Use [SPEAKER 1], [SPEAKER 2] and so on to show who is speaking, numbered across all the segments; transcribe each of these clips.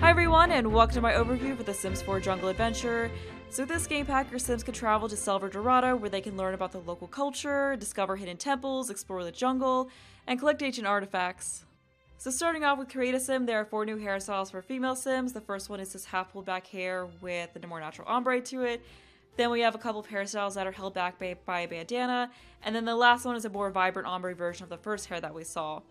[SPEAKER 1] Hi everyone, and welcome to my overview for The Sims 4 Jungle Adventure. So with this game pack, your Sims can travel to Selva Dorada, where they can learn about the local culture, discover hidden temples, explore the jungle, and collect ancient artifacts. So starting off with Create a Sim, there are 4 new hairstyles for female Sims. The first one is this half pulled back hair with a more natural ombre to it. Then we have a couple of hairstyles that are held back by a bandana, and then the last one is a more vibrant ombre version of the first hair that we saw.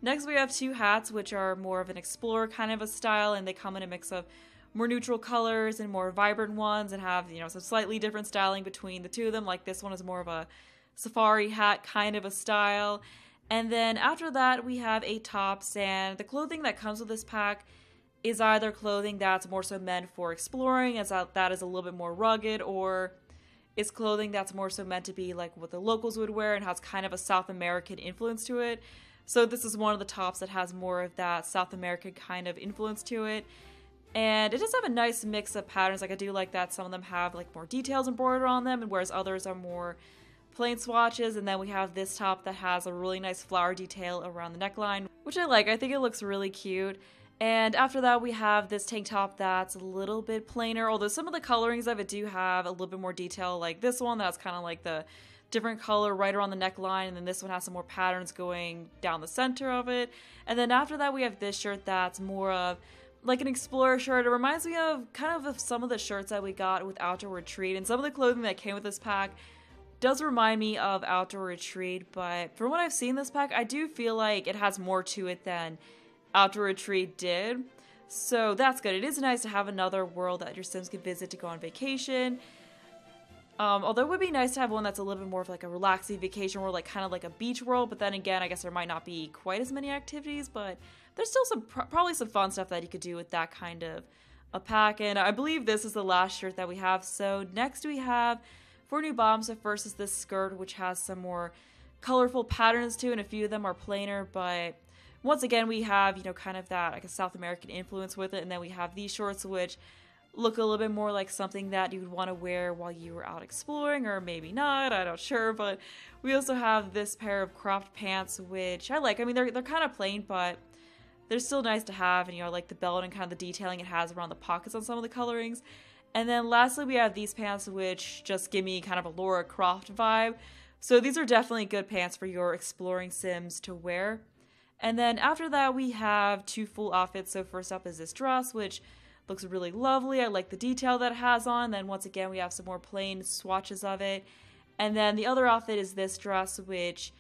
[SPEAKER 1] Next we have 2 hats, which are more of an explorer kind of a style, and they come in a mix of more neutral colors and more vibrant ones, and have, some slightly different styling between the two of them. Like this one is more of a safari hat kind of a style. And then after that we have 8 tops, and the clothing that comes with this pack is either clothing that's more so meant for exploring, as that is a little bit more rugged, or it's clothing that's more so meant to be like what the locals would wear and has kind of a South American influence to it. So this is one of the tops that has more of that South American kind of influence to it. And it does have a nice mix of patterns. Like I do like that some of them have like more details embroidered on them, and whereas others are more plain swatches. And then we have this top that has a really nice flower detail around the neckline, which I like. I think it looks really cute. And after that we have this tank top that's a little bit plainer, although some of the colorings of it do have a little bit more detail, like this one that's kind of like the different color right around the neckline, and then this one has some more patterns going down the center of it. And then after that we have this shirt that's more of like an explorer shirt. It reminds me of kind of some of the shirts that we got with Outdoor Retreat, and some of the clothing that came with this pack does remind me of Outdoor Retreat, but from what I've seen in this pack, I do feel like it has more to it than Outdoor Retreat did. So that's good. It is nice to have another world that your Sims can visit to go on vacation. Although it would be nice to have one that's a little bit more of like a relaxing vacation world, like kind of like a beach world, but then again, I guess there might not be quite as many activities, but there's still some probably some fun stuff that you could do with that kind of a pack. And I believe this is the last shirt that we have. So next we have 4 new bottoms. So first is this skirt, which has some more colorful patterns to it, and a few of them are plainer, but once again we have, kind of that like a South American influence with it. And then we have these shorts, which look a little bit more like something that you would want to wear while you were out exploring, or maybe not, I'm not sure. But we also have this pair of cropped pants, which I like. I mean, they're kind of plain, but they're still nice to have, and I like the belt and kind of the detailing it has around the pockets on some of the colorings. And then lastly we have these pants, which just give me kind of a Laura Croft vibe. So these are definitely good pants for your exploring Sims to wear. And then after that we have 2 full outfits. So first up is this dress, which looks really lovely. I like the detail that it has on. Then once again we have some more plain swatches of it. And then the other outfit is this dress, which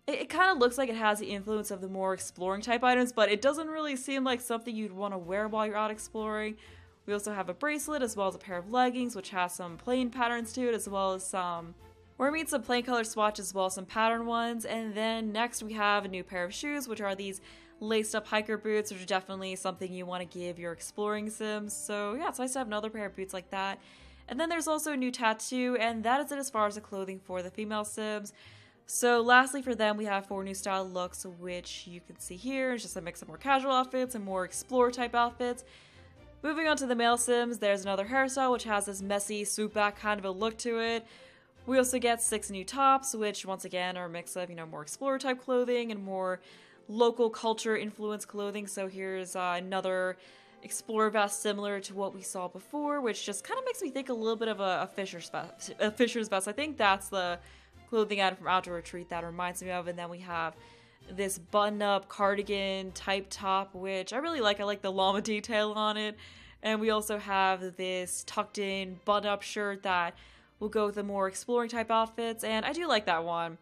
[SPEAKER 1] it kind of looks like it has the influence of the more exploring type items, but it doesn't really seem like something you'd want to wear while you're out exploring. We also have a bracelet as well as a pair of leggings, which has some plain patterns to it, as well as some plain color swatches as well as some pattern ones. And then next we have a new pair of shoes, which are these laced up hiker boots, which are definitely something you want to give your exploring Sims. So yeah, it's nice to have another pair of boots like that. And then there's also a new tattoo, and that is it as far as the clothing for the female Sims. So lastly for them we have 4 new style looks, which you can see here. It's just a mix of more casual outfits and more explorer type outfits. Moving on to the male Sims, there's another hairstyle which has this messy swoop back kind of a look to it. We also get 6 new tops, which once again are a mix of, more explorer type clothing and more local culture influence clothing. So here's another explorer vest similar to what we saw before, which just kind of makes me think a little bit of a fisher's vest. I think that's the clothing item from Outdoor Retreat that reminds me of. And then we have this button-up cardigan type top, which I really like. I like the llama detail on it. And we also have this tucked in button-up shirt that will go with the more exploring type outfits, and I do like that one.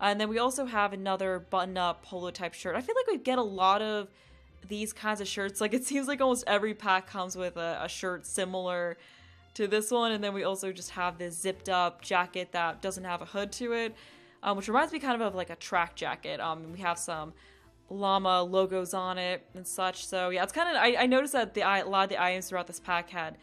[SPEAKER 1] And then we also have another button-up polo type shirt. I feel like we get a lot of these kinds of shirts. Like it seems like almost every pack comes with a shirt similar to this one. And then we also just have this zipped up jacket that doesn't have a hood to it, which reminds me kind of like a track jacket. We have some llama logos on it and such. So yeah, it's kind of, I noticed that a lot of the items throughout this pack had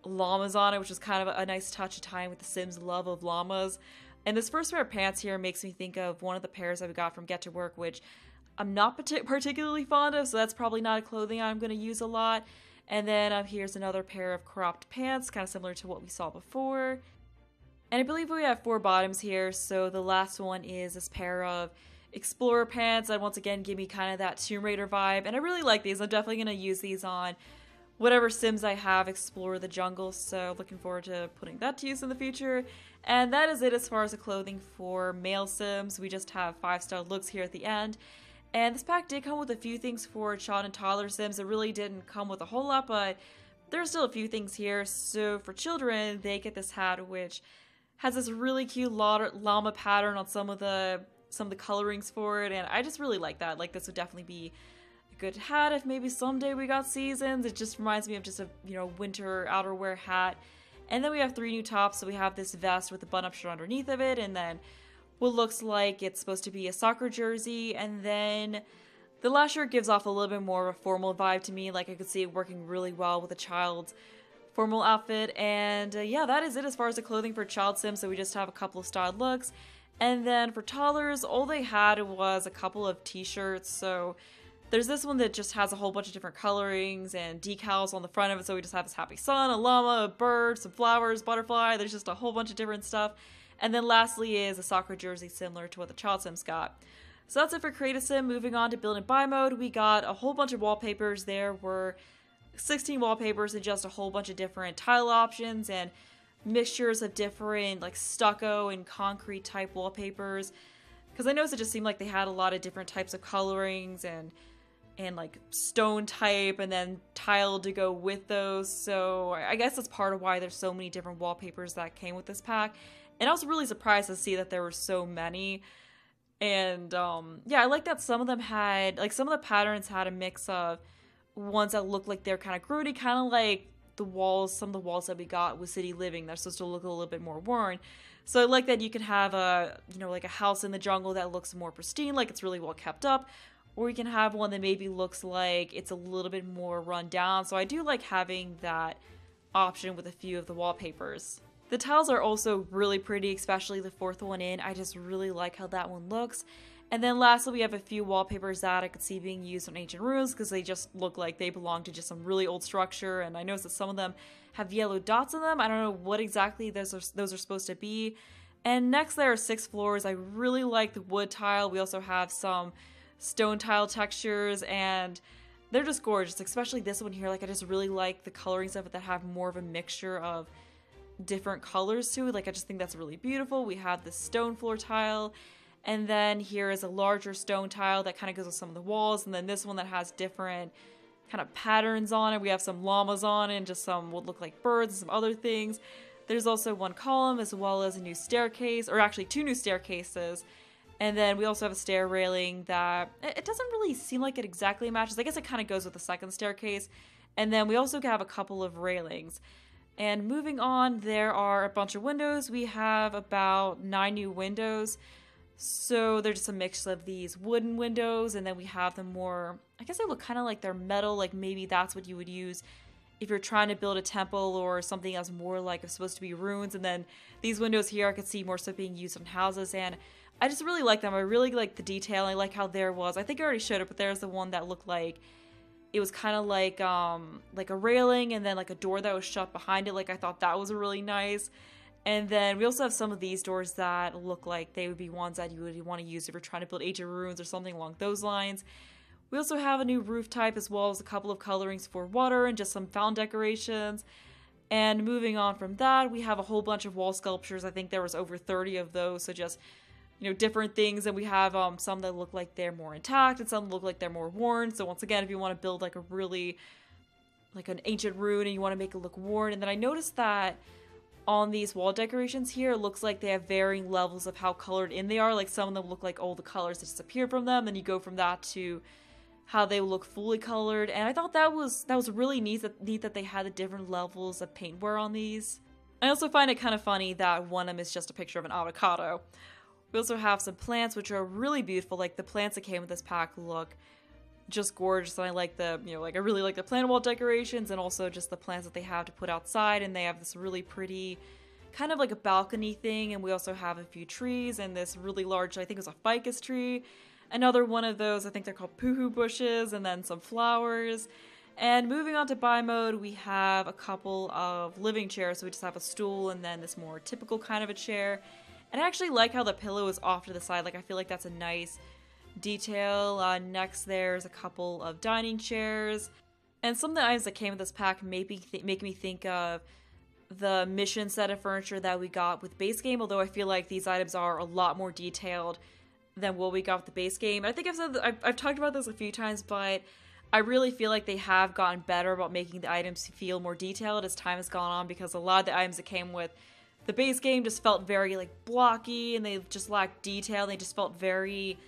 [SPEAKER 1] llamas on it, which is kind of a nice touch of tying with the Sims' love of llamas. And this first pair of pants here makes me think of one of the pairs that we got from Get to Work, which I'm not particularly fond of, so that's probably not a clothing I'm going to use a lot. And then here's another pair of cropped pants, kind of similar to what we saw before. And I believe we have 4 bottoms here, so the last one is this pair of Explorer pants that once again give me kind of that Tomb Raider vibe, and I really like these. I'm definitely going to use these on whatever Sims I have explore the jungle, so looking forward to putting that to use in the future. And that is it as far as the clothing for male Sims. We just have 5-star looks here at the end. And this pack did come with a few things for child and toddler Sims. It really didn't come with a whole lot, but there's still a few things here. So for children, they get this hat, which has this really cute llama pattern on some of the colorings for it, and I just really like that. Like, this would definitely be a good hat if maybe someday we got seasons. It just reminds me of just a winter outerwear hat. And then we have 3 new tops. So we have this vest with a button-up shirt underneath of it, and then what looks like it's supposed to be a soccer jersey, and then the last shirt gives off a little bit more of a formal vibe to me. Like, I could see it working really well with a child's formal outfit. And yeah, that is it as far as the clothing for child Sims. So we just have a couple of styled looks. And then for toddlers, all they had was a couple of t-shirts. So there's this one that just has a whole bunch of different colorings and decals on the front of it. So we just have this happy sun, a llama, a bird, some flowers, butterfly. There's just a whole bunch of different stuff. And then lastly is a soccer jersey similar to what the child Sims got. So that's it for Create a Sim. Moving on to Build and Buy mode, we got a whole bunch of wallpapers. There were 16 wallpapers and just a whole bunch of different tile options and mixtures of different like stucco and concrete type wallpapers. Because I noticed it just seemed like they had a lot of different types of colorings and like stone type and then tile to go with those. So I guess that's part of why there's so many different wallpapers that came with this pack. And I was really surprised to see that there were so many. And yeah, I like that some of them had, like, some of the patterns had a mix of ones that looked like they're kind of grody, kind of like the walls, some of the walls that we got with City Living. They're supposed to look a little bit more worn. So I like that you can have a, like a house in the jungle that looks more pristine, like it's really well kept up. Or you can have one that maybe looks like it's a little bit more run down. So I do like having that option with a few of the wallpapers. The tiles are also really pretty, especially the 4th one in. I just really like how that one looks. And then lastly, we have a few wallpapers that I could see being used on ancient ruins because they just look like they belong to just some really old structure. And I noticed that some of them have yellow dots in them. I don't know what exactly those are supposed to be. And next there are 6 floors. I really like the wood tile. We also have some stone tile textures and they're just gorgeous, especially this one here. Like, I just really like the colorings of it that have more of a mixture of different colors to it. Like, I just think that's really beautiful. We have this stone floor tile, and then here is a larger stone tile that kind of goes with some of the walls, and then this one that has different kind of patterns on it. We have some llamas on it and just some what look like birds and some other things. There's also 1 column as well as a new staircase, or actually 2 new staircases. And then we also have a stair railing that it doesn't really seem like it exactly matches. I guess it kind of goes with the 2nd staircase. And then we also have a couple of railings. And moving on, there are a bunch of windows. We have about 9 new windows. So they're just a mix of these wooden windows, and then we have them more, I guess they look kind of like they're metal, like maybe that's what you would use if you're trying to build a temple or something that's more like it's supposed to be ruins. And then these windows here I could see more so being used on houses, and I just really like them. I really like the detail. I like how there was, I think I already showed it, but there's the one that looked like it was kind of like a railing and then like a door that was shut behind it. Like, I thought that was really nice. And then we also have some of these doors that look like they would be ones that you would want to use if you're trying to build ancient ruins or something along those lines. We also have a new roof type as well as a couple of colorings for water and just some fountain decorations. And moving on from that, we have a whole bunch of wall sculptures. I think there was over 30 of those, so just different things. And we have some that look like they're more intact and some look like they're more worn. So once again, if you want to build like a really like an ancient ruin and you want to make it look worn. And then I noticed that on these wall decorations here, it looks like they have varying levels of how colored in they are. Like, some of them look like all the colors that disappear from them, and you go from that to how they look fully colored. And I thought that was really neat that they had the different levels of paint wear on these. I also find it kind of funny that one of them is just a picture of an avocado. We also have some plants which are really beautiful. Like, the plants that came with this pack look just gorgeous, and I like the, I really like the plant wall decorations and also just the plants that they have to put outside. And they have this really pretty kind of like a balcony thing, and we also have a few trees and this really large, I think it was a ficus tree, another one of those, I think they're called poohoo bushes, and then some flowers. And moving on to buy mode, we have a couple of living chairs. So we just have a stool and then this more typical kind of a chair. And I actually like how the pillow is off to the side. Like, I feel like that's a nice detail. Next, there's a couple of dining chairs. And some of the items that came with this pack make me think of the mission set of furniture that we got with base game, although I feel like these items are a lot more detailed than what we got with the base game. I think I've talked about this a few times, but I really feel like they have gotten better about making the items feel more detailed as time has gone on, because a lot of the items that came with the base game just felt very like blocky and they just lacked detail. They just felt very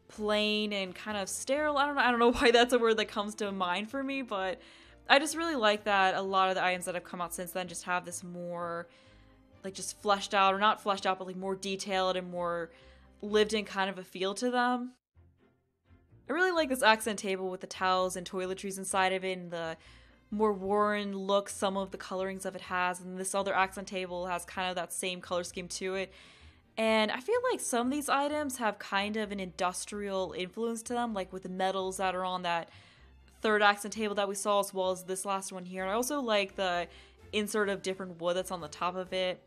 [SPEAKER 1] plain and kind of sterile. I don't know why that's a word that comes to mind for me, but I just really like that a lot of the items that have come out since then just have this more like just fleshed out, or not fleshed out, but like more detailed and more lived in kind of a feel to them. I really like this accent table with the towels and toiletries inside of it and the more worn look some of the colorings of it has, and this other accent table has kind of that same color scheme to it. And I feel like some of these items have kind of an industrial influence to them, like with the metals that are on that third accent table that we saw, as well as this last one here. And I also like the insert of different wood that's on the top of it.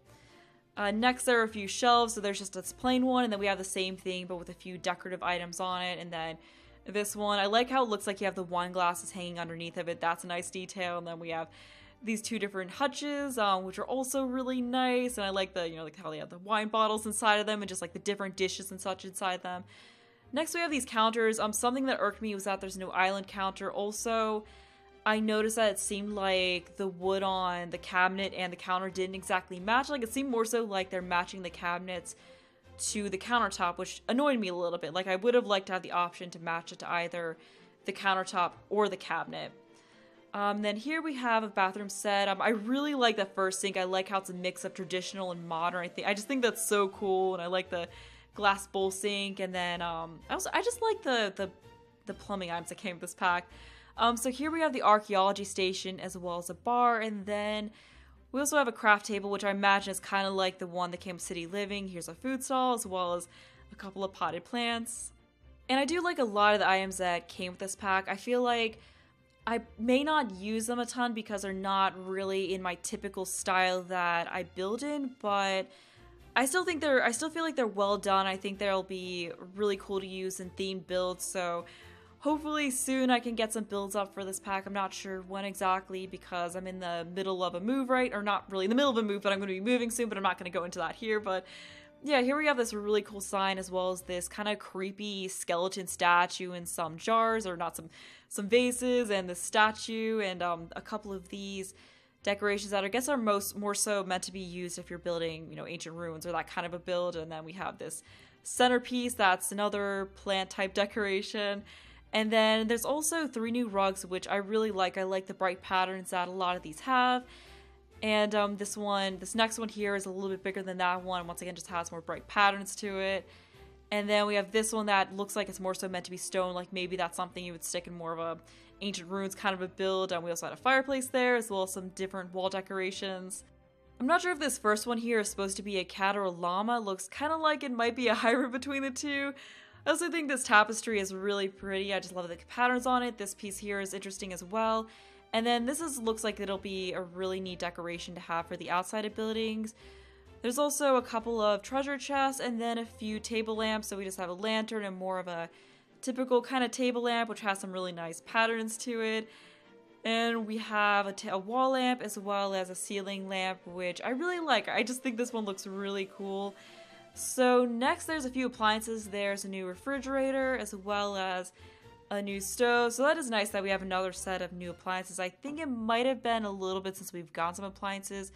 [SPEAKER 1] Next, there are a few shelves, so there's just this plain one, and then we have the same thing, but with a few decorative items on it. And then this one, I like how it looks like you have the wine glasses hanging underneath of it. That's a nice detail. And then we have these two different hutches, which are also really nice. And I like the, like how they have the wine bottles inside of them and just like the different dishes and such inside them. Next, we have these counters. Something that irked me was that there's no island counter. Also, I noticed that it seemed like the wood on the cabinet and the counter didn't exactly match. Like, it seemed more so like they're matching the cabinets to the countertop, which annoyed me a little bit. Like, I would have liked to have the option to match it to either the countertop or the cabinet. Then here we have a bathroom set. I really like the first sink. I like how it's a mix of traditional and modern. I just think that's so cool, and I like the glass bowl sink. And then I just like the plumbing items that came with this pack. So here we have the archaeology station as well as a bar, and then we also have a craft table, which I imagine is kind of like the one that came with City Living. Here's a food stall as well as a couple of potted plants. And I do like a lot of the items that came with this pack. I feel like I may not use them a ton because they're not really in my typical style that I build in, but I still feel like they're well done. I think they'll be really cool to use in themed builds, so hopefully soon I can get some builds up for this pack. I'm not sure when exactly because I'm in the middle of a move, right? Or not really in the middle of a move, but I'm going to be moving soon, but I'm not going to go into that here. But yeah, here we have this really cool sign as well as this kind of creepy skeleton statue in some jars, or not, some vases, and this statue, and a couple of these decorations that I guess are more so meant to be used if you're building, ancient ruins or that kind of a build. And then we have this centerpiece that's another plant type decoration. And then there's also 3 new rugs, which I really like. I like the bright patterns that a lot of these have. And this next one here is a little bit bigger than that one. Once again, just has more bright patterns to it. And then we have this one that looks like it's more so meant to be stone. Like maybe that's something you would stick in more of a ancient ruins kind of a build. And we also had a fireplace there, as well as some different wall decorations. I'm not sure if this first one here is supposed to be a cat or a llama. It looks kind of like it might be a hybrid between the two. I also think this tapestry is really pretty. I just love the patterns on it. This piece here is interesting as well. And then looks like it'll be a really neat decoration to have for the outside of buildings. There's also a couple of treasure chests and then a few table lamps. So we just have a lantern and more of a typical kind of table lamp, which has some really nice patterns to it. And we have a wall lamp as well as a ceiling lamp, which I really like. I just think this one looks really cool. So next there's a few appliances. There's a new refrigerator as well as a new stove. So that is nice that we have another set of new appliances. I think it might have been a little bit since we've got some appliances.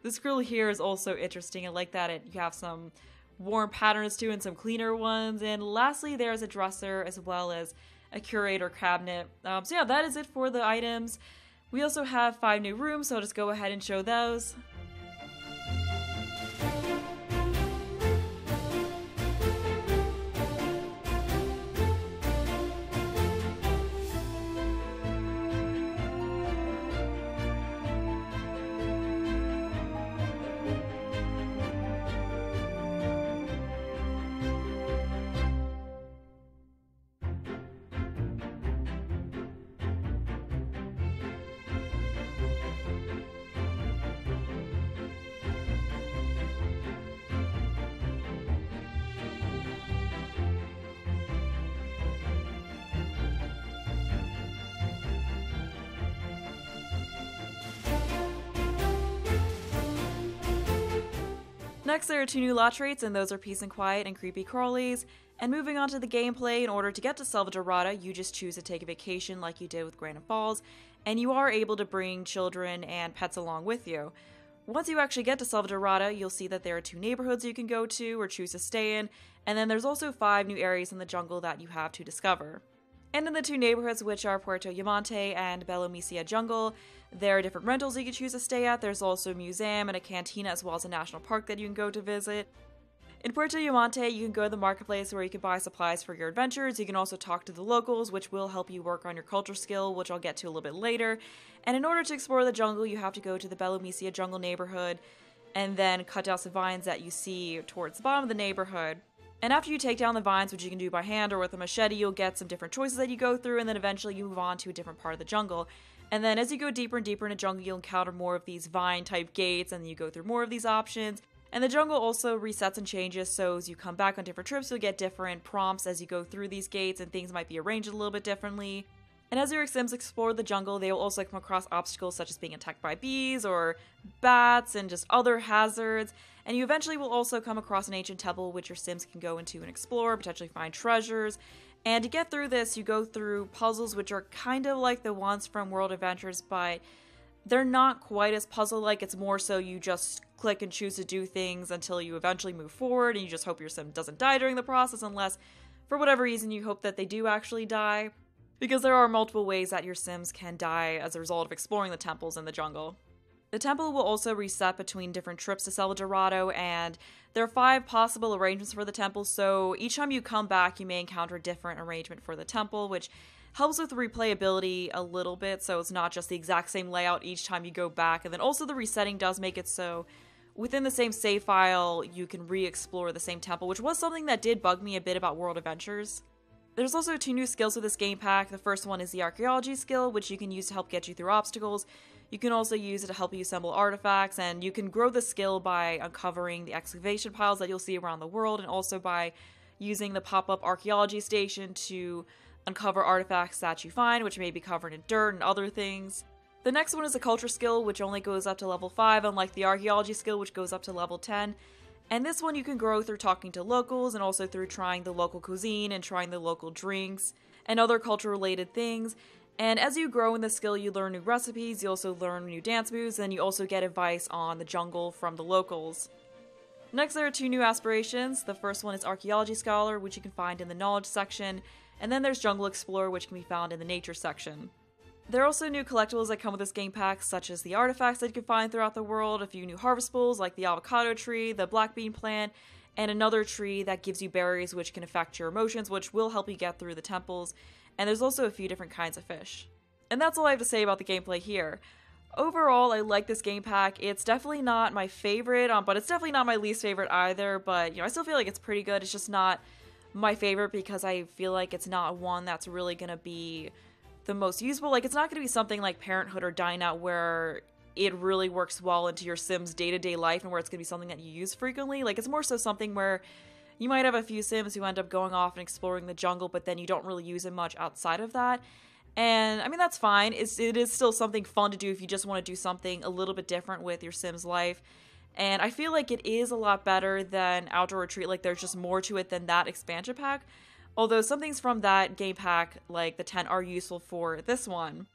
[SPEAKER 1] This grill here is also interesting. I like that you have some warm patterns too and some cleaner ones. And lastly, there's a dresser as well as a curator cabinet. So yeah, that is it for the items. We also have 5 new rooms, so I'll just go ahead and show those. Next, there are 2 new lot traits, and those are Peace and Quiet and Creepy Crawlies. And moving on to the gameplay, in order to get to Selva Dorada, you just choose to take a vacation like you did with Granite Falls, and you are able to bring children and pets along with you. Once you actually get to Selva Dorada, you'll see that there are 2 neighborhoods you can go to or choose to stay in, and then there's also 5 new areas in the jungle that you have to discover. And in the 2 neighborhoods, which are Puerto Yamante and Belo Misia Jungle, there are different rentals you can choose to stay at. There's also a museum and a cantina as well as a national park that you can go to visit. In Puerto Yamante, you can go to the marketplace where you can buy supplies for your adventures. You can also talk to the locals, which will help you work on your culture skill, which I'll get to a little bit later. And in order to explore the jungle, you have to go to the Belo Misia Jungle neighborhood and then cut down some vines that you see towards the bottom of the neighborhood. And after you take down the vines, which you can do by hand or with a machete, you'll get some different choices that you go through, and then eventually you move on to a different part of the jungle. And then as you go deeper and deeper in the jungle, you'll encounter more of these vine-type gates, and then you go through more of these options. And the jungle also resets and changes, so as you come back on different trips, you'll get different prompts as you go through these gates, and things might be arranged a little bit differently. And as your Sims explore the jungle, they will also come across obstacles such as being attacked by bees or bats and just other hazards. And you eventually will also come across an ancient temple which your Sims can go into and explore, potentially find treasures. And to get through this, you go through puzzles which are kind of like the ones from World Adventures, but they're not quite as puzzle-like. It's more so you just click and choose to do things until you eventually move forward, and you just hope your Sim doesn't die during the process, unless for whatever reason you hope that they do actually die. Because there are multiple ways that your Sims can die as a result of exploring the temples in the jungle. The temple will also reset between different trips to Selva Dorado, and there are 5 possible arrangements for the temple, so each time you come back you may encounter a different arrangement for the temple, which helps with replayability a little bit, so it's not just the exact same layout each time you go back. And then also the resetting does make it so within the same save file you can re-explore the same temple, which was something that did bug me a bit about World Adventures. There's also 2 new skills with this game pack. The first one is the archaeology skill, which you can use to help get you through obstacles. You can also use it to help you assemble artifacts, and you can grow the skill by uncovering the excavation piles that you'll see around the world, and also by using the pop-up archaeology station to uncover artifacts that you find, which may be covered in dirt and other things. The next one is a culture skill, which only goes up to level 5, unlike the archaeology skill, which goes up to level 10. And this one you can grow through talking to locals, and also through trying the local cuisine and trying the local drinks and other culture-related things. And as you grow in the skill, you learn new recipes, you also learn new dance moves, and you also get advice on the jungle from the locals. Next, there are 2 new aspirations. The first one is Archaeology Scholar, which you can find in the Knowledge section, and then there's Jungle Explorer, which can be found in the Nature section. There are also new collectibles that come with this game pack, such as the artifacts that you can find throughout the world, a few new harvestables like the avocado tree, the black bean plant, and another tree that gives you berries which can affect your emotions, which will help you get through the temples, and there's also a few different kinds of fish. And that's all I have to say about the gameplay here. Overall, I like this game pack. It's definitely not my favorite, but it's definitely not my least favorite either, but I still feel like it's pretty good. It's just not my favorite because I feel like it's not one that's really gonna be the most useful. Like, it's not going to be something like Parenthood or Dine Out where it really works well into your Sims day-to-day life and where it's going to be something that you use frequently. Like, it's more so something where you might have a few Sims who end up going off and exploring the jungle, but then you don't really use it much outside of that. And, I mean, that's fine. It is still something fun to do if you just want to do something a little bit different with your Sims life. And I feel like it is a lot better than Outdoor Retreat. Like, there's just more to it than that expansion pack. Although some things from that game pack, like the tent, are useful for this one.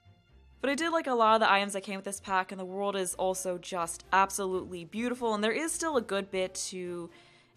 [SPEAKER 1] But I did like a lot of the items that came with this pack, and the world is also just absolutely beautiful, and there is still a good bit to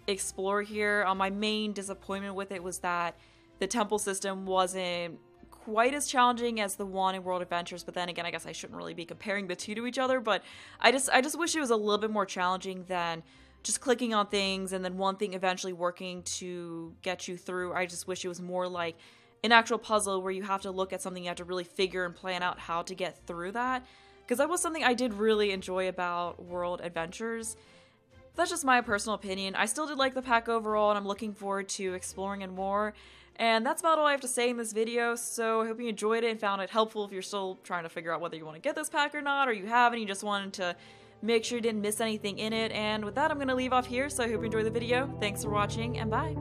[SPEAKER 1] explore here. My main disappointment with it was that the temple system wasn't quite as challenging as the one in World Adventures, but then again, I guess I shouldn't really be comparing the 2 to each other, but I just wish it was a little bit more challenging than just clicking on things and then one thing eventually working to get you through. I just wish it was more like an actual puzzle where you have to look at something, you have to really figure and plan out how to get through that. Because that was something I did really enjoy about World Adventures. That's just my personal opinion. I still did like the pack overall, and I'm looking forward to exploring it more. And that's about all I have to say in this video, so I hope you enjoyed it and found it helpful if you're still trying to figure out whether you want to get this pack or not, or you have and you just wanted to make sure you didn't miss anything in it. And with that, I'm going to leave off here, so I hope you enjoyed the video. Thanks for watching, and bye!